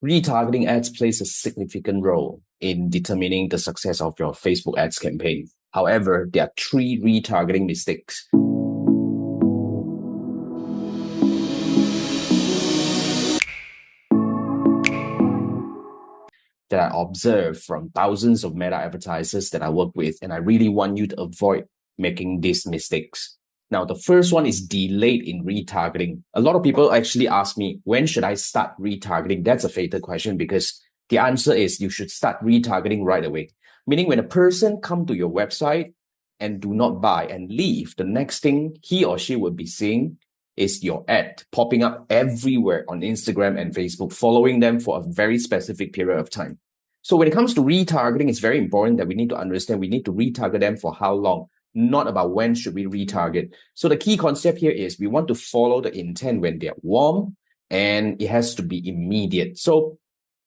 Retargeting ads plays a significant role in determining the success of your Facebook ads campaign. However, there are 3 retargeting mistakes that I observe from thousands of meta advertisers that I work with, and I really want you to avoid making these mistakes. Now, the first one is delayed in retargeting. A lot of people actually ask me, when should I start retargeting? That's a fatal question because the answer is you should start retargeting right away. Meaning when a person come to your website and do not buy and leave, the next thing he or she will be seeing is your ad popping up everywhere on Instagram and Facebook, following them for a very specific period of time. So when it comes to retargeting, it's very important that we need to understand we need to retarget them for how long, not about when should we retarget. So the key concept here is we want to follow the intent when they're warm, and it has to be immediate. So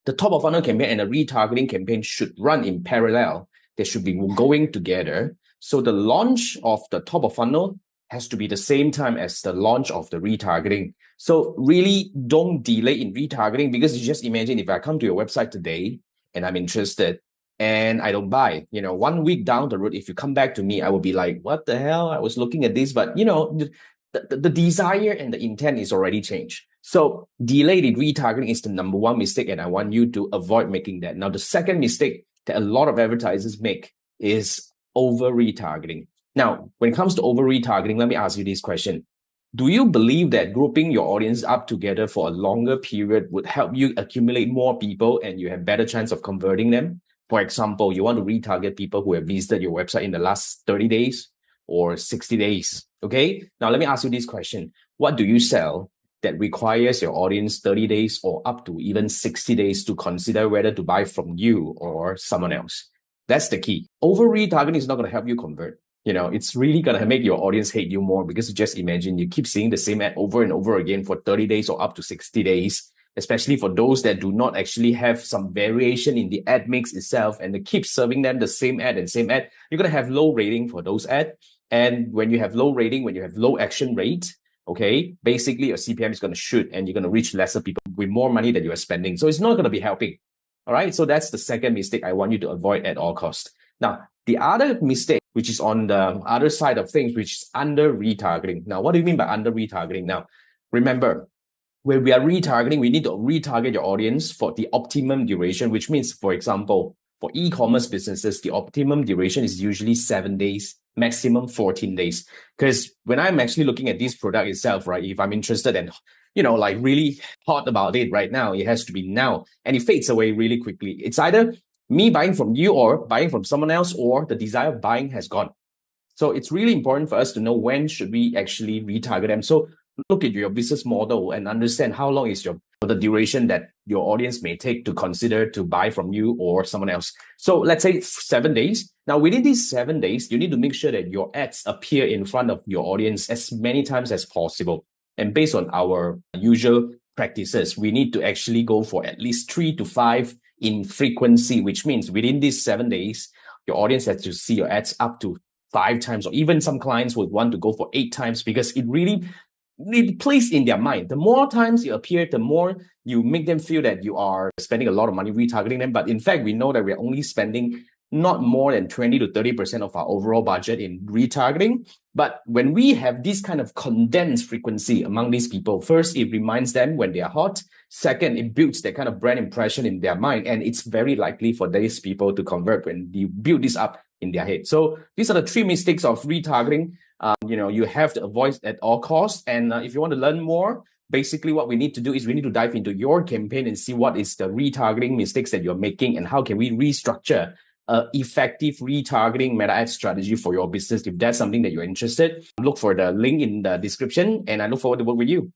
the top of funnel campaign and a retargeting campaign should run in parallel. They should be going together. So the launch of the top of funnel has to be the same time as the launch of the retargeting. So really don't delay in retargeting, because you just imagine if I come to your website today and I'm interested and I don't buy, 1 week down the road, if you come back to me, I will be like, what the hell? I was looking at this, but the desire and the intent is already changed. So delayed in retargeting is the number 1 mistake, and I want you to avoid making that. Now, the second mistake that a lot of advertisers make is over retargeting. Now, when it comes to over retargeting, let me ask you this question. Do you believe that grouping your audience up together for a longer period would help you accumulate more people and you have better chance of converting them? For example, you want to retarget people who have visited your website in the last 30 days or 60 days. Okay. Now, let me ask you this question. What do you sell that requires your audience 30 days or up to even 60 days to consider whether to buy from you or someone else? That's the key. Over retargeting is not going to help you convert. It's really going to make your audience hate you more, because just imagine you keep seeing the same ad over and over again for 30 days or up to 60 days, especially for those that do not actually have some variation in the ad mix itself, and they keep serving them the same ad and same ad. You're going to have low rating for those ads. And when you have low rating, when you have low action rate, okay, basically your CPM is going to shoot and you're going to reach lesser people with more money that you are spending. So it's not going to be helping. All right. So that's the second mistake I want you to avoid at all costs. Now, the other mistake, which is on the other side of things, which is under retargeting. Now, what do you mean by under retargeting? Now, remember, when we are retargeting, we need to retarget your audience for the optimum duration, which means, for example, for e-commerce businesses, the optimum duration is usually 7 days, maximum 14 days. Because when I'm actually looking at this product itself, right, if I'm interested and really hot about it right now, it has to be now, and it fades away really quickly. It's either me buying from you or buying from someone else, or the desire of buying has gone. So it's really important for us to know when should we actually retarget them. So look at your business model and understand how long is the duration that your audience may take to consider to buy from you or someone else. So let's say 7 days. Now, within these 7 days, you need to make sure that your ads appear in front of your audience as many times as possible. And based on our usual practices, we need to actually go for at least 3 to 5 in frequency, which means within these 7 days, your audience has to see your ads up to 5 times, or even some clients would want to go for 8 times, because it plays in their mind. The more times you appear, the more you make them feel that you are spending a lot of money retargeting them. But in fact, we know that we're only spending not more than 20 to 30% of our overall budget in retargeting. But when we have this kind of condensed frequency among these people, first, it reminds them when they are hot. Second, it builds that kind of brand impression in their mind. And it's very likely for these people to convert when you build this up in their head. So these are the 3 mistakes of retargeting. You have to avoid at all costs. And if you want to learn more, basically what we need to do is we need to dive into your campaign and see what is the retargeting mistakes that you're making and how can we restructure effective retargeting meta ad strategy for your business. If that's something that you're interested, look for the link in the description, and I look forward to work with you.